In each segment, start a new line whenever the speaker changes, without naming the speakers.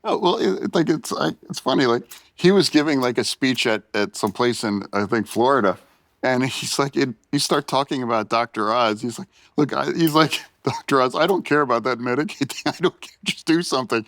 Oh, well, it's funny. Like he was giving like a speech at some place in I think Florida, and he's like, he start talking about Dr. Oz. He's like, look, he's like, Dr. Oz, I don't care about that Medicaid thing. I don't care. Just do something.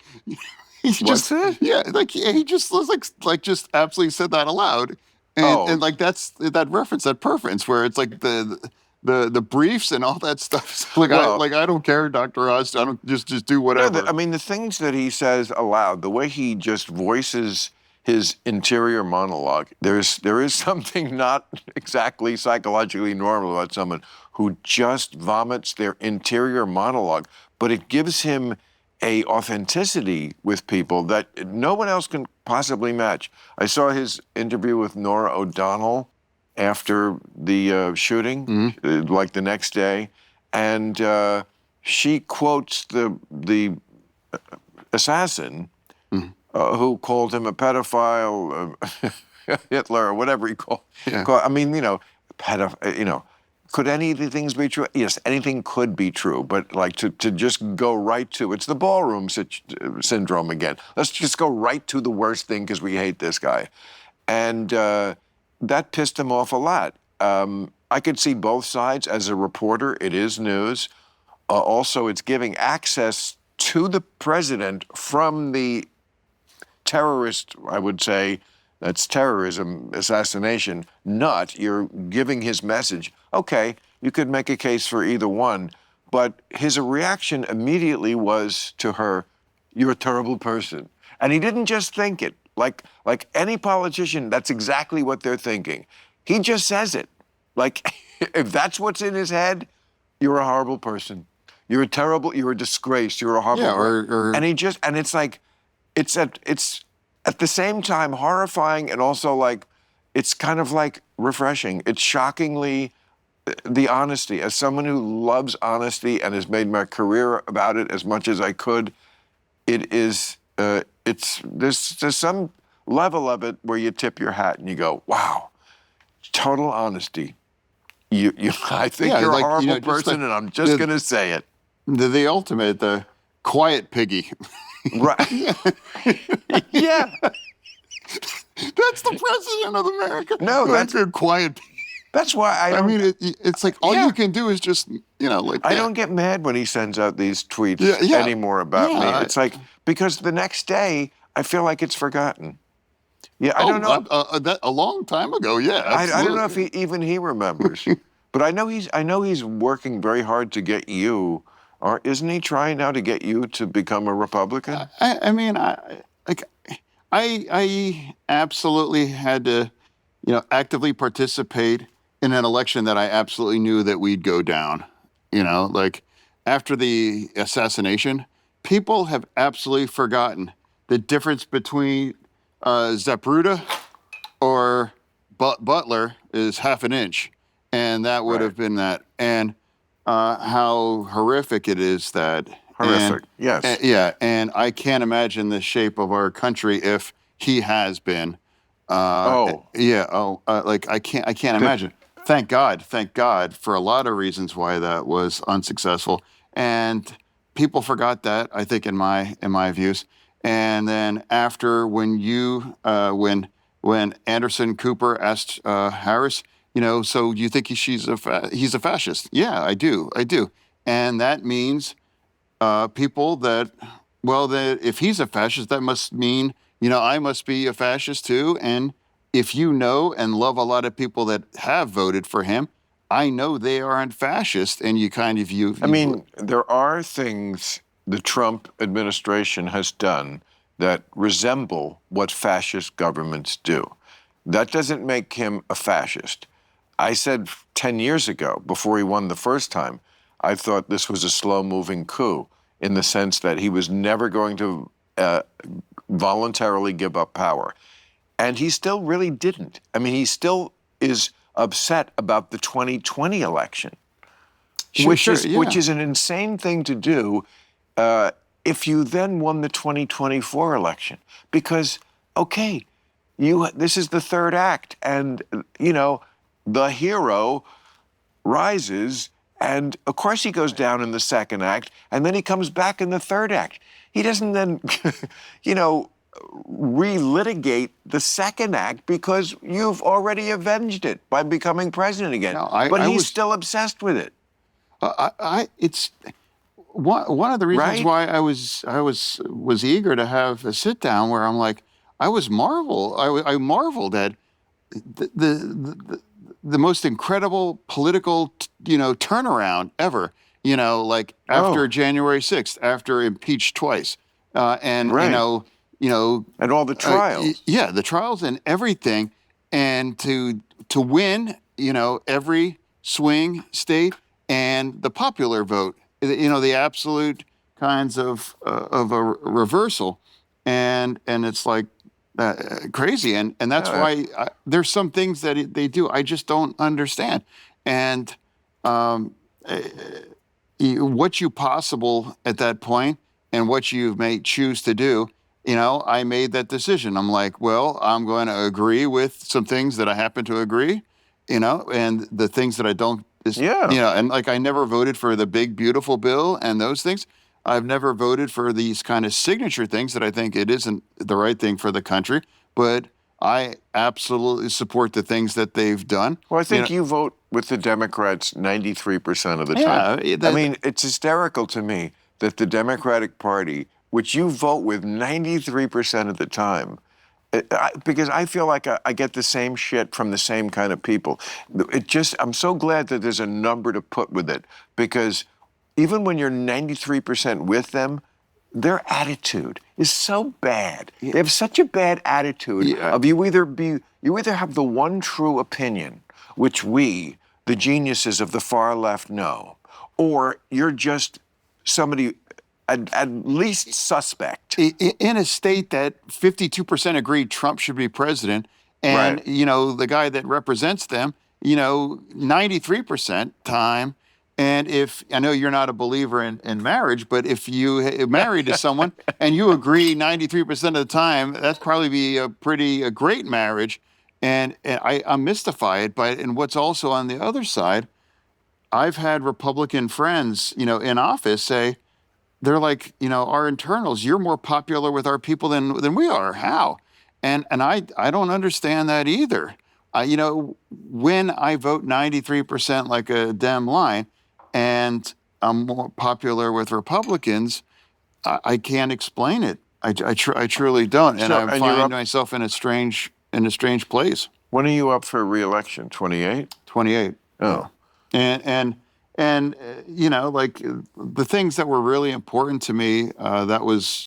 He
What's
just,
it?
yeah, like he just was like just absolutely said that aloud,
Oh,
and like that's that reference, that preference, where it's like the briefs and all that stuff.
well,
I don't care, Dr. Oz. I don't just do
no,
whatever.
I mean, the things that he says aloud, the way he just voices his interior monologue, there is something not exactly psychologically normal about someone who just vomits their interior monologue, but it gives him a authenticity with people that no one else can possibly match. I saw his interview with Nora O'Donnell after the shooting,
Mhm.
like the next day, and she quotes the assassin
Mhm.
who called him a pedophile, Hitler, or whatever he called.
Yeah.
I mean, pedophile. Could any of the things be true? Yes, anything could be true, but like to just go right to it's the ballroom syndrome again. Let's just go right to the worst thing because we hate this guy, and that pissed him off a lot. I could see both sides as a reporter. It is news. Also, it's giving access to the president from the terrorist, I would say, that's terrorism, assassination, nut. You're giving his message. Okay, you could make a case for either one, but his reaction immediately was to her, "You're a terrible person." And he didn't just think it. Like any politician, that's exactly what they're thinking. He just says it. Like, if that's what's in his head, you're a horrible person. You're a terrible, you're a disgrace, you're a
Yeah,
horrible.
or
And and it's like, it's at the same time horrifying and also like, it's kind of like refreshing. It's shockingly the honesty. As someone who loves honesty and has made my career about it as much as I could, it is, there's some level of it where you tip your hat and you go, wow, total honesty. I think
yeah,
you're a
like
horrible
just
person, and I'm just
the
gonna say it.
the ultimate, the quiet piggy.
Right?
Yeah,
Yeah.
that's the president of America.
No,
Like a quiet.
that's why I
I
don't.
mean, it's like all you
Yeah.
can do is just like
I
yeah,
don't get mad when he sends out these
yeah,
tweets
yeah,
anymore about me.
yeah.
It's like because the next day I feel like it's forgotten. Yeah, I don't
Oh,
know.
that a long time ago. Yeah,
I don't know if
absolutely.
he remembers, but I know he's working very hard to get you. Or isn't he trying now to get you to become a Republican?
I mean, like I absolutely had to, actively participate in an election that I absolutely knew that we'd go down. Like after the assassination, people have absolutely forgotten the difference between Zapruder or Butler is half an inch, and that would
Right.
have been that. And how horrific it is that, and
Horrific. Yes.
yeah, and I can't imagine the shape of our country if he has been.
Oh,
Yeah. Oh, like I can't
the,
imagine. Thank God for a lot of reasons why that was unsuccessful, and people forgot that. I think in my views, and then after when Anderson Cooper asked Harris, so you think he's a fascist? Yeah, I do, and that means people that, well, that if he's a fascist, that must mean, I must be a fascist too. And if you know and love a lot of people that have voted for him, I know they aren't fascist, and you kind of
I mean, there are things the Trump administration has done that resemble what fascist governments do. That doesn't make him a fascist. I said 10 years ago, before he won the first time, I thought this was a slow moving coup in the sense that he was never going to voluntarily give up power. And he still really didn't. I mean, he still is upset about the 2020 election,
sure, sure,
which
yeah.
is an insane thing to do if you then won the 2024 election. Because, okay, this is the third act, and the hero rises, and of course he goes down in the second act, and then he comes back in the third act. he doesn't then, you know, relitigate the second act because you've already avenged it by becoming president again.
No,
But
I
he's
was,
still obsessed with it,
it's one of the reasons
right?
why I was eager to have a sit down where I'm like, I marveled at the most incredible political, turnaround ever. Like after
Oh,
January 6th, after impeached twice, and
right. And all the trials.
yeah, the trials and everything, and to win, every swing state and the popular vote, the absolute kinds of a reversal, and it's like crazy, and that's
Uh,
why there's some things that they do I just don't understand, and um, what you possible at that point and what you may choose to do. I made that decision. I'm like, well, I'm going to agree with some things that I happen to agree, and the things that I don't is,
yeah.
and like I never voted for the big beautiful bill and those things. I've never voted for these kind of signature things that I think it isn't the right thing for the country, but I absolutely support the things that they've done.
Well, I
You know,
think you vote with the Democrats 93% of the time.
yeah,
I mean, it's hysterical to me that the Democratic Party, which you vote with 93% of the time, because I feel like I get the same shit from the same kind of people. I'm so glad that there's a number to put with it, because even when you're 93% with them, their attitude is so bad. They have such a bad attitude
yeah,
of you either have the one true opinion, which we, the geniuses of the far left, know, or you're just somebody at least suspect.
in a state that 52% agreed Trump should be president, and
Right.
the guy that represents them, 93% time. And if I know you're not a believer in marriage, but if you married to someone and you agree 93% of the time, that's probably be a great marriage. And I'm mystified by it. And what's also on the other side, I've had Republican friends, in office say, they're like, our internals, you're more popular with our people than we are. How? And I don't understand that either. When I vote 93% like a Dem line, and I'm more popular with Republicans, I can't explain it. I truly don't, and
So,
I
and you're
find
up.
myself in a strange place.
When are you up for re-election? 28?
28.
Oh,
And like the things that were really important to me, that was